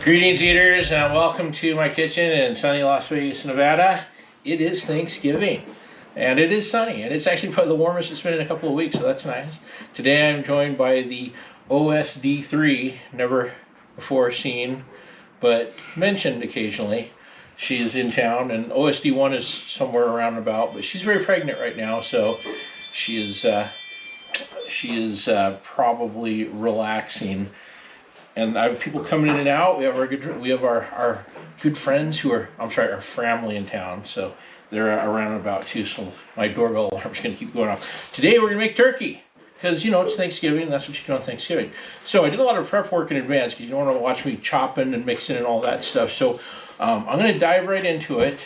Greetings, eaters, and welcome to my kitchen in sunny Las Vegas, Nevada. It is Thanksgiving, and it is sunny, and it's actually probably the warmest it's been in a couple of weeks, so that's nice. Today I'm joined by the OSD3, never before seen, but mentioned occasionally. She is in town, and OSD1 is somewhere around about, but she's very pregnant right now, so she is probably relaxing. And I have people coming in and out. We have our good friends who are, our family in town. So they're around and about too. So my doorbell alarm's going to keep going off. Today we're going to make turkey because it's Thanksgiving. And that's what you do on Thanksgiving. So I did a lot of prep work in advance because you don't want to watch me chopping and mixing and all that stuff. So I'm going to dive right into it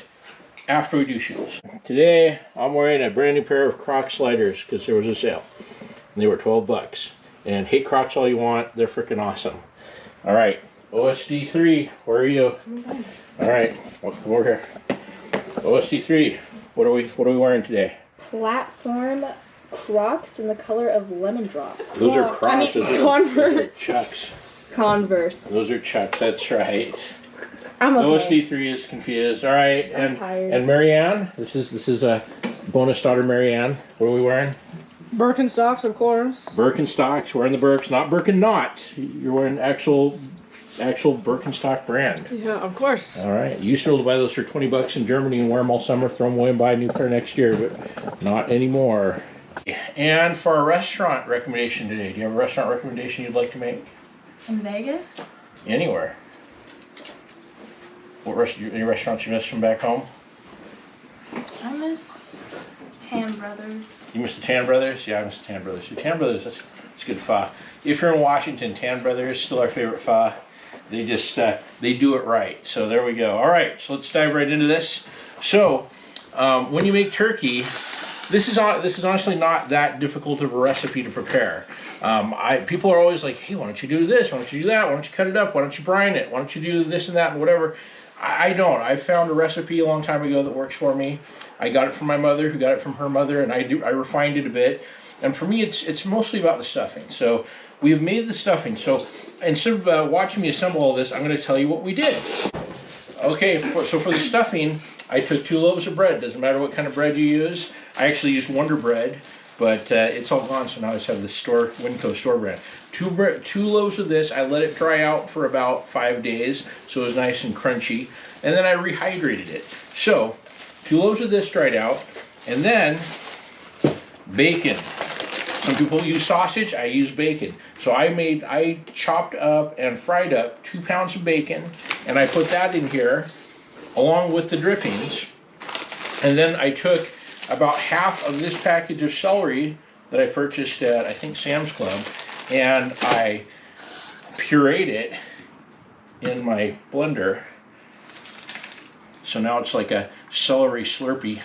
after we do shoes. Today I'm wearing a brand new pair of Croc sliders because there was a sale and they were $12. And hate Crocs all you want. They're freaking awesome. All right, OSD3, where are you? All right, come over here. OSD3, what are we wearing today? Platform Crocs in the color of lemon drop. Those are Crocs. Converse. Those are Chucks. Converse. Those are Chucks. That's right. I'm okay. OSD3 is confused. All right, I'm tired. And Marianne, this is a bonus daughter, Marianne. What are we wearing? Birkenstocks, of course. Birkenstocks, wearing the Birks, not Birkenot. You're wearing actual Birkenstock brand. Yeah, of course. All right. You used to be able to buy those for $20 in Germany and wear them all summer, throw them away and buy a new pair next year, but not anymore. And for our restaurant recommendation today, do you have a restaurant recommendation you'd like to make? In Vegas? Anywhere. Any restaurants you miss from back home? I miss Tan Brothers. You miss the Tan Brothers? Yeah, I miss the Tan Brothers. The Tan Brothers, that's good pho. If you're in Washington, Tan Brothers, still our favorite pho. They just, they do it right. So there we go. All right, so let's dive right into this. So, when you make turkey, this is honestly not that difficult of a recipe to prepare. People are always like, hey, why don't you do this? Why don't you do that? Why don't you cut it up? Why don't you brine it? Why don't you do this and that and whatever? I don't. I found a recipe a long time ago that works for me. I got it from my mother, who got it from her mother, and I refined it a bit. And for me, it's mostly about the stuffing. So we have made the stuffing. So instead of watching me assemble all this, I'm going to tell you what we did. Okay, so for the stuffing, I took 2 loaves of bread. Doesn't matter what kind of bread you use. I actually used Wonder Bread, but it's all gone, so now I just have the Winco store brand. 2 loaves of this. I let it dry out for about 5 days, so it was nice and crunchy. And then I rehydrated it. So 2 loaves of this dried out, and then bacon. Some people use sausage, I use bacon. So I chopped up and fried up 2 pounds of bacon, and I put that in here along with the drippings. And then I took about half of this package of celery that I purchased at, I think, Sam's Club, and I pureed it in my blender. So now it's like a celery slurpee,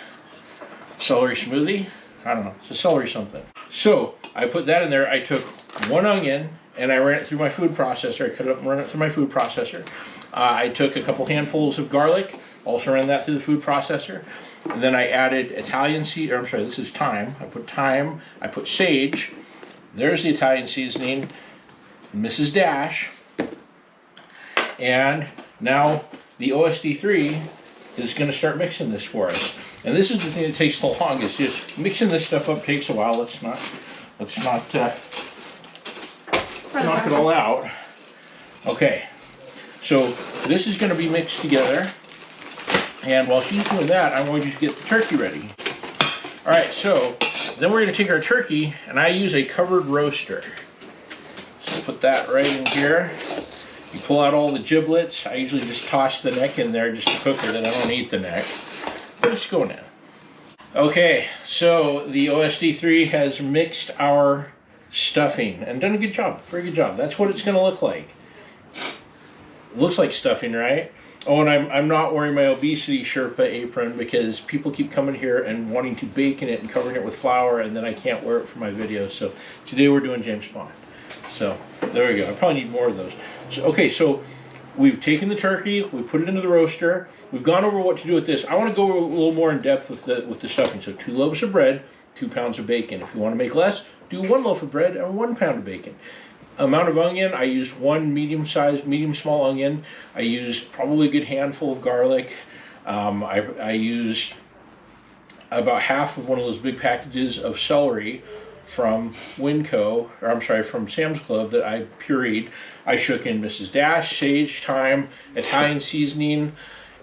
celery smoothie. I don't know, it's a celery something. So I put that in there. I took 1 onion and I ran it through my food processor. I cut it up and ran it through my food processor. I took a couple handfuls of garlic, also ran that through the food processor. And then I added this is thyme. I put thyme, I put sage. There's the Italian seasoning, Mrs. Dash. And now the OSD3 is going to start mixing this for us. And this is the thing that takes the longest. Just mixing this stuff up takes a while. Let's not knock it all out. Okay, so this is going to be mixed together. And while she's doing that, I'm going to get the turkey ready. All right, so then we're going to take our turkey, and I use a covered roaster. So put that right in here. You pull out all the giblets. I usually just toss the neck in there just to cook it, and I don't eat the neck. But it's going in. Okay, so the OSD3 has mixed our stuffing and done a good job, very good job. That's what it's going to look like. It looks like stuffing, right? Oh, and I'm not wearing my obesity Sherpa apron because people keep coming here and wanting to bake in it and covering it with flour, and then I can't wear it for my videos. So today we're doing James Bond. So there we go. I probably need more of those. So, okay, so we've taken the turkey, we put it into the roaster. We've gone over what to do with this. I want to go a little more in depth with the stuffing. So 2 loaves of bread, 2 pounds of bacon. If you want to make less, do 1 loaf of bread and 1 pound of bacon. Amount of onion, I used one medium small onion. I used probably a good handful of garlic. I used about half of one of those big packages of celery from Winco, or I'm sorry, from Sam's Club that I pureed. I shook in Mrs. Dash, sage, thyme, Italian seasoning,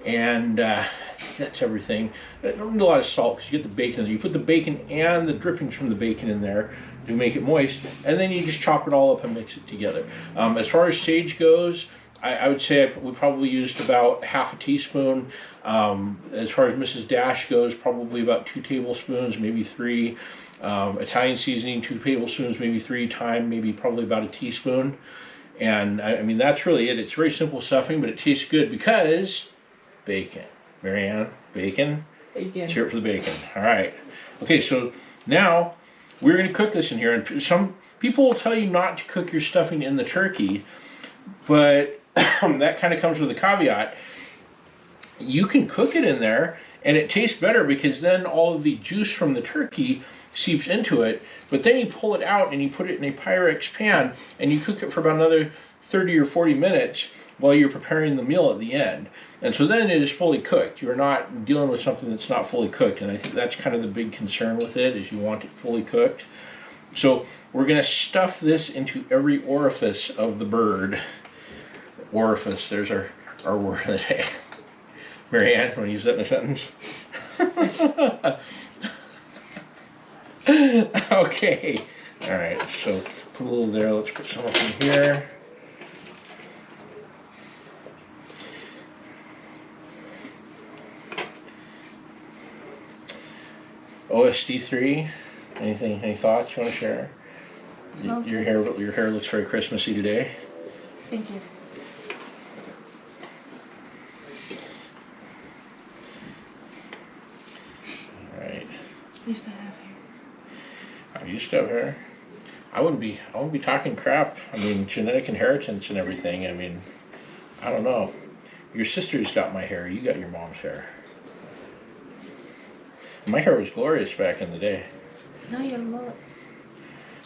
and that's everything. I don't need a lot of salt because you get the bacon in there. You put the bacon and the drippings from the bacon in there to make it moist, and then you just chop it all up and mix it together. As far as sage goes, I would say we probably used about half a teaspoon. As far as Mrs. Dash goes, probably about 2 tablespoons, maybe 3. Italian seasoning, 2 tablespoons, maybe 3. Thyme, maybe probably about a teaspoon. And I mean, that's really it. It's very simple stuffing, but it tastes good because bacon. Marianne, bacon? Bacon. Let's hear it for the bacon. All right. Okay, so now we're going to cook this in here. And some people will tell you not to cook your stuffing in the turkey, but that kind of comes with a caveat. You can cook it in there and it tastes better because then all of the juice from the turkey seeps into it, but then you pull it out and you put it in a Pyrex pan and you cook it for about another 30 or 40 minutes while you're preparing the meal at the end. And so then it is fully cooked. You're not dealing with something that's not fully cooked, and I think that's kind of the big concern with it, is you want it fully cooked. So we're going to stuff this into every orifice of the bird. Orifice, there's our word of the day. Marianne, want to use that in a sentence? Okay. All right, so put a little there. Let's put some up in here. OSD3, any thoughts you want to share? Smells Your good. your hair looks very Christmassy today. Thank you. All right. I used to have hair. I used to have hair. I wouldn't be talking crap. I mean, genetic inheritance and everything. I mean, I don't know. Your sister's got my hair. You got your mom's hair. My hair was glorious back in the day. Now you have a mullet.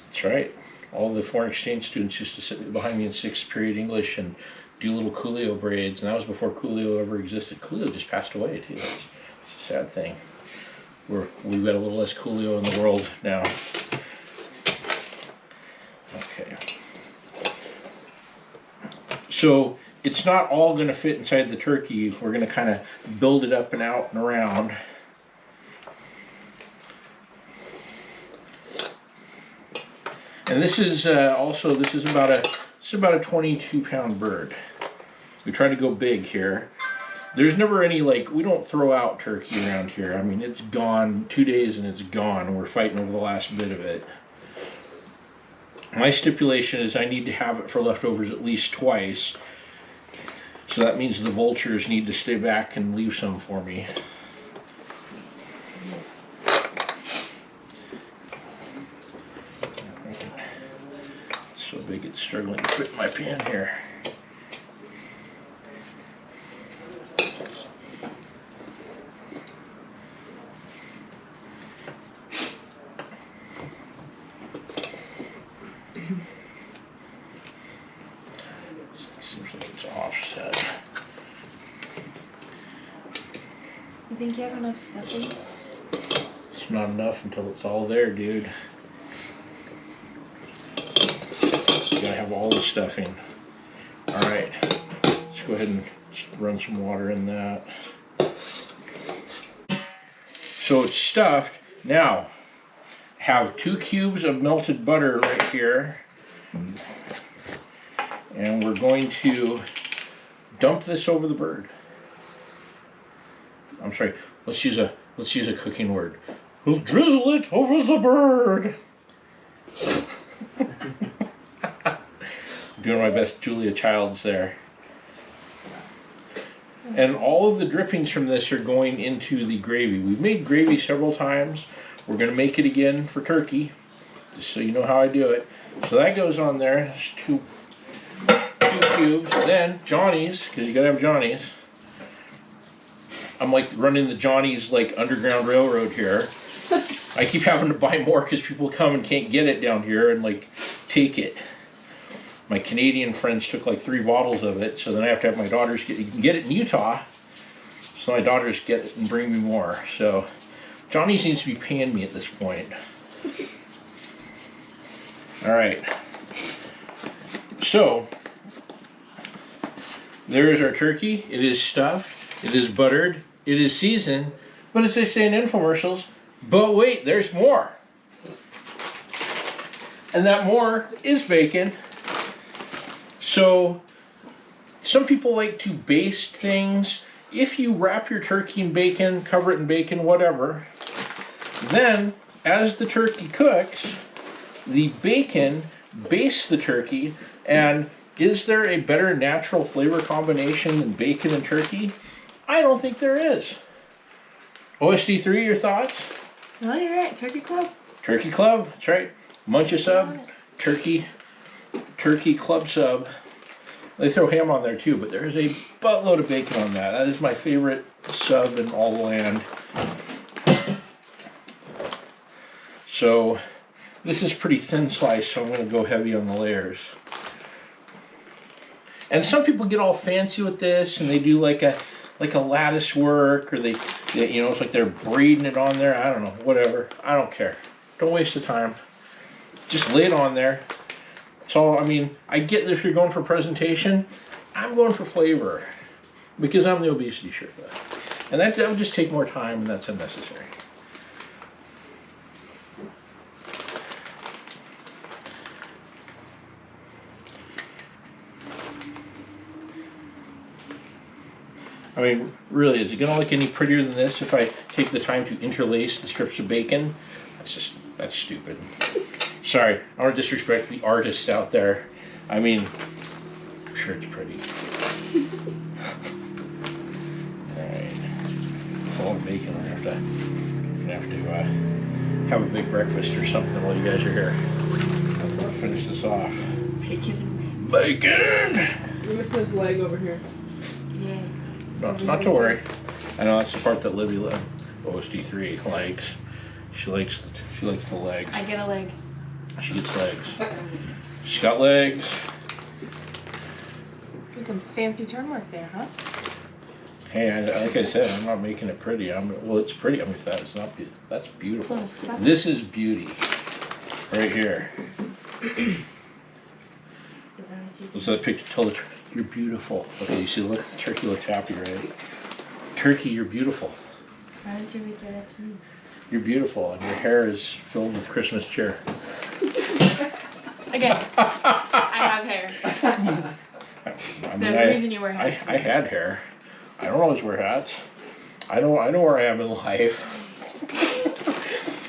That's right. All the foreign exchange students used to sit behind me in 6th period English and do little Coolio braids, and that was before Coolio ever existed. Coolio just passed away too. It's a sad thing. We've got a little less Coolio in the world now. Okay. So it's not all going to fit inside the turkey. We're going to kind of build it up and out and around. And this is about a 22-pound bird. We try to go big here. There's never any, like, we don't throw out turkey around here. I mean, it's gone 2 days and it's gone. We're fighting over the last bit of it. My stipulation is I need to have it for leftovers at least twice. So that means the vultures need to stay back and leave some for me. It's so big it's struggling to fit in my pan here. Seems like it's offset. You think you have enough stuffing? It's not enough until it's all there, dude. You gotta have all the stuffing. Alright, let's go ahead and run some water in that. So it's stuffed. Now, have 2 cubes of melted butter right here. And we're going to dump this over the bird. I'm sorry, let's use a cooking word. We'll drizzle it over the bird. I'm doing my best Julia Childs there. And all of the drippings from this are going into the gravy. We've made gravy several times. We're going to make it again for turkey, just so you know how I do it. So that goes on there. There's two cubes. Then Johnny's, because you gotta have Johnny's. I'm like running the Johnny's like Underground Railroad here. I keep having to buy more because people come and can't get it down here and like take it. my Canadian friends took like 3 bottles of it, so then I have to have my daughters get. You can get it in Utah, so my daughters get it and bring me more. So Johnny seems to be paying me at this point. All right. So there is our turkey. It is stuffed. It is buttered. It is seasoned. But as they say in infomercials, but wait, there's more. And that more is bacon. So some people like to baste things. If you wrap your turkey in bacon, cover it in bacon, whatever, then as the turkey cooks, the bacon bastes the turkey. And is there a better natural flavor combination than bacon and turkey? I don't think there is. OSD3, your thoughts? No, you're right. Turkey Club. Turkey Club, that's right. Munch a sub, turkey club sub. They throw ham on there too, but there's a buttload of bacon on that. That is my favorite sub in all the land. So this is pretty thin slice, so I'm going to go heavy on the layers. And some people get all fancy with this, and they do like a lattice work, or they you know, it's like they're braiding it on there. I don't know, whatever. I don't care. Don't waste the time. Just lay it on there. It's all, I mean, I get that if you're going for presentation, I'm going for flavor because I'm the obesity Sherpa. And that would just take more time, and that's unnecessary. I mean, really, is it going to look any prettier than this if I take the time to interlace the strips of bacon? That's stupid. Sorry, I don't want to disrespect the artists out there. I mean, I'm sure it's pretty. Alright. It's a lot of bacon. We're going to have to have a big breakfast or something while you guys are here. I'm going to finish this off. Bacon. Bacon! You're missing his leg over here. Yeah. Not to worry. I know that's the part that Libby OSD3 likes. She likes the legs. I get a leg. She gets legs. She's got legs. Do some fancy turn work there, huh? Hey, like I said, I'm not making it pretty. Well, it's pretty. I mean, that's not beautiful. That's beautiful. Little stuff. This is beauty, right here. Is that what you Let's let the picture tell the truth. You're beautiful. Okay, you see, look, the turkey looks happy, right? Turkey, you're beautiful. Why didn't you say that to me? You're beautiful, and your hair is filled with Christmas cheer. Again, I have hair. I mean, There's a reason you wear hats. I had hair. I don't always wear hats. I know where I am in life.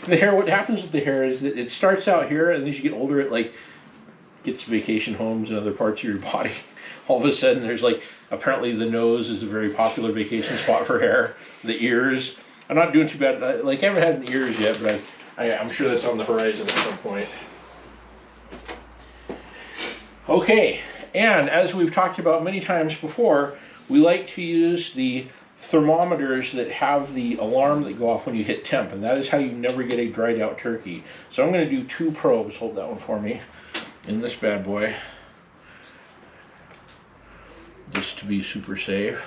The hair, what happens with the hair is that it starts out here, and as you get older, it like gets vacation homes in other parts of your body. All of a sudden, there's like, apparently the nose is a very popular vacation spot for hair. The ears, I'm not doing too bad. I haven't had the ears yet, but I'm sure that's on the horizon at some point. Okay, and as we've talked about many times before, we like to use the thermometers that have the alarm that go off when you hit temp, and that is how you never get a dried out turkey. So I'm going to do 2 probes, hold that one for me, in this bad boy, just to be super safe.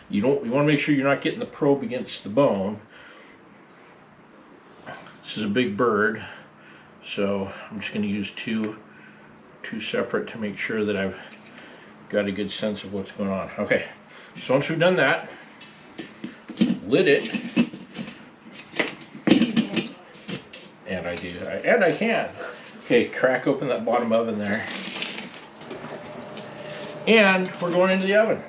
You want to make sure you're not getting the probe against the bone. This is a big bird, so I'm just going to use two separate to make sure that I've got a good sense of what's going on. Okay, so once we've done that, lid it, and I do, and I can. Okay, crack open that bottom oven there, and we're going into the oven.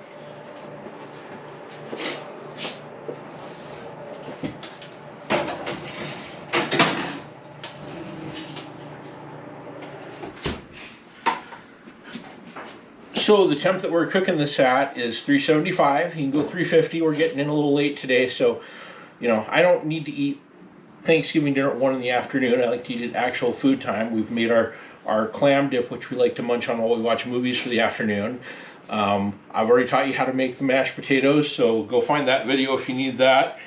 So the temp that we're cooking this at is 375. You can go 350. We're getting in a little late today, so you know I don't need to eat Thanksgiving dinner at 1 in the afternoon. I like to eat at actual food time. We've made our clam dip, which we like to munch on while we watch movies for the afternoon. I've already taught you how to make the mashed potatoes, so go find that video if you need that.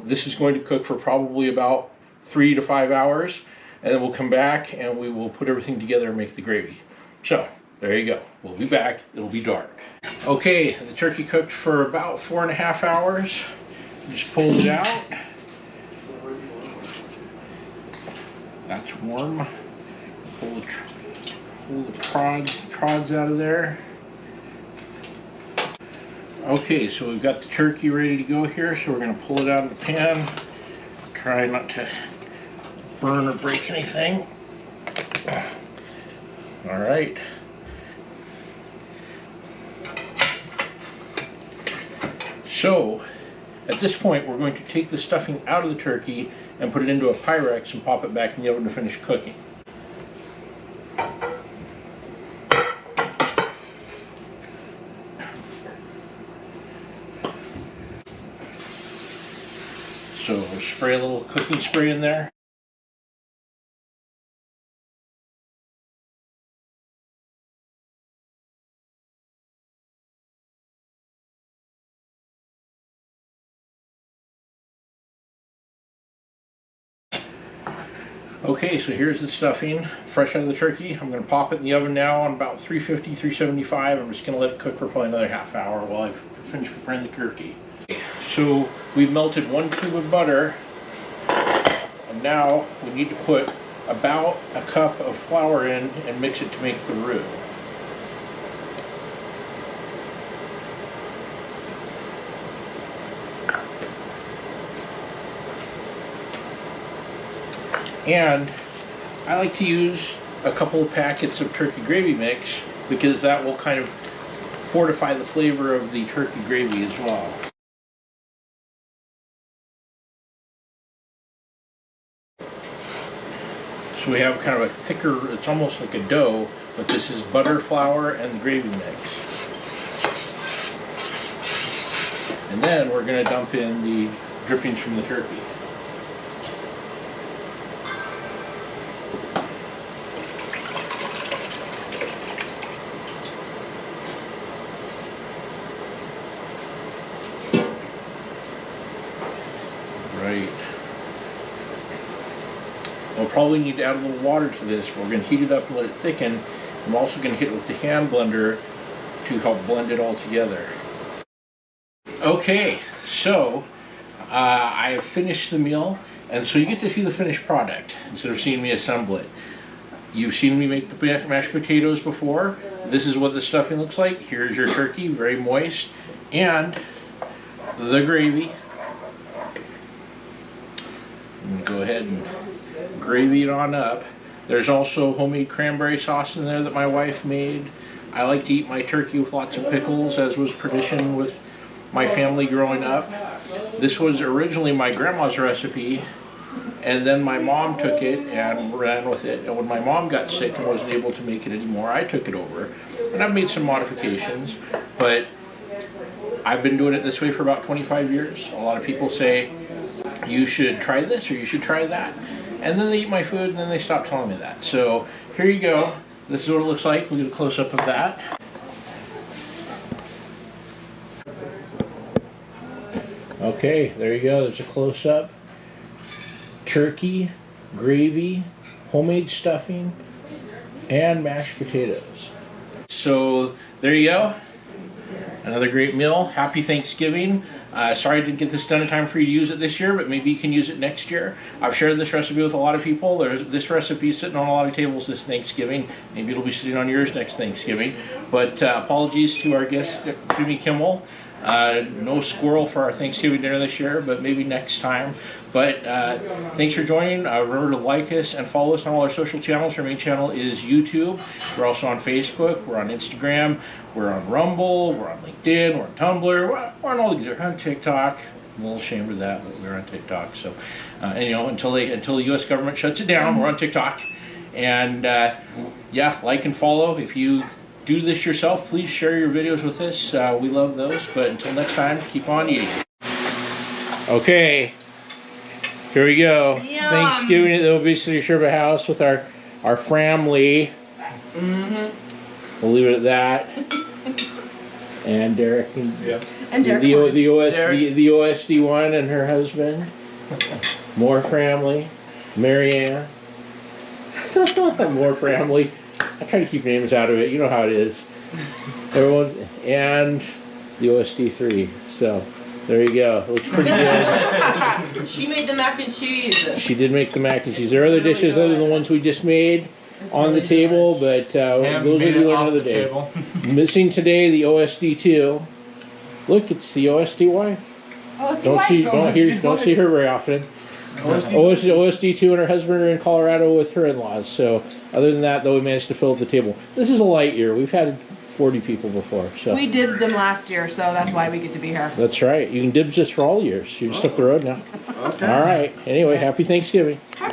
This is going to cook for probably about 3 to 5 hours, and then we'll come back and we will put everything together and make the gravy. So There you go. We'll be back. It'll be dark. Okay, the turkey cooked for about 4.5 hours. Just pulled it out. That's warm. Pull the prods out of there. Okay, so we've got the turkey ready to go here, so we're going to pull it out of the pan. Try not to burn or break anything. All right. So, at this point, we're going to take the stuffing out of the turkey and put it into a Pyrex and pop it back in the oven to finish cooking. So we'll spray a little cooking spray in there. Okay, so here's the stuffing, fresh out of the turkey. I'm going to pop it in the oven now on about 350, 375. I'm just going to let it cook for probably another half hour while I finish preparing the turkey. So we've melted 1 cube of butter, and now we need to put about a cup of flour in and mix it to make the roux. And I like to use a couple of packets of turkey gravy mix because that will kind of fortify the flavor of the turkey gravy as well. So we have kind of a thicker, it's almost like a dough, but this is butter, flour, and the gravy mix. And then we're going to dump in the drippings from the turkey. Right. We'll probably need to add a little water to this, but we're going to heat it up and let it thicken. I'm also going to hit it with the hand blender to help blend it all together. Okay, so I have finished the meal, and so you get to see the finished product instead of seeing me assemble it. You've seen me make the mashed potatoes before. This is what the stuffing looks like. Here's your turkey, very moist, and the gravy. I'm going to go ahead and gravy it on up. There's also homemade cranberry sauce in there that my wife made. I like to eat my turkey with lots of pickles, as was tradition with my family growing up. This was originally my grandma's recipe, and then my mom took it and ran with it. And when my mom got sick and wasn't able to make it anymore, I took it over. And I've made some modifications, but I've been doing it this way for about 25 years. A lot of people say, you should try this or you should try that. And then they eat my food and then they stop telling me that. So here you go. This is what it looks like. We'll get a close-up of that. Okay, there you go. There's a close-up. Turkey, gravy, homemade stuffing, and mashed potatoes. So there you go. Another great meal. Happy Thanksgiving. Sorry I didn't get this done in time for you to use it this year, but maybe you can use it next year. I've shared this recipe with a lot of people. This recipe is sitting on a lot of tables this Thanksgiving. Maybe it'll be sitting on yours next Thanksgiving. But apologies to our guest, Jimmy Kimmel. No squirrel for our Thanksgiving dinner this year, but maybe next time. But thanks for joining. Remember to like us and follow us on all our social channels. Our main channel is YouTube. We're also on Facebook. We're on Instagram. We're on Rumble. We're on LinkedIn. We're on Tumblr. We're on all these. We're on TikTok. I'm a little ashamed of that, but we're on TikTok. So, and you know, until the U.S. government shuts it down, we're on TikTok. And yeah, like and follow. If you do this yourself, please share your videos with us. We love those. But until next time, keep on eating. Okay, here we go. Yum. Thanksgiving at the Obesity Sherbet House with our family. Mm-hmm. We'll leave it at that. And Derek and Derek the OSD one and her husband. More family. Marianne. More family. I try to keep names out of it. You know how it is. Everyone and the OSD3. So there you go. Looks pretty good. She made the mac and cheese. She did make the mac and cheese. There are other dishes other than the ones we just made on the table, but those will be one other day. Missing today the OSD2. Look, it's the OSDY. Don't see her very often. OSD2 and her husband are in Colorado with her in-laws. So other than that, though, we managed to fill up the table. This is a light year. We've had 40 people before. So We dibs them last year, so that's why we get to be here. that's right. You can dibs this for all years. You're just up the road now. Okay. All right. Anyway, happy Thanksgiving. Happy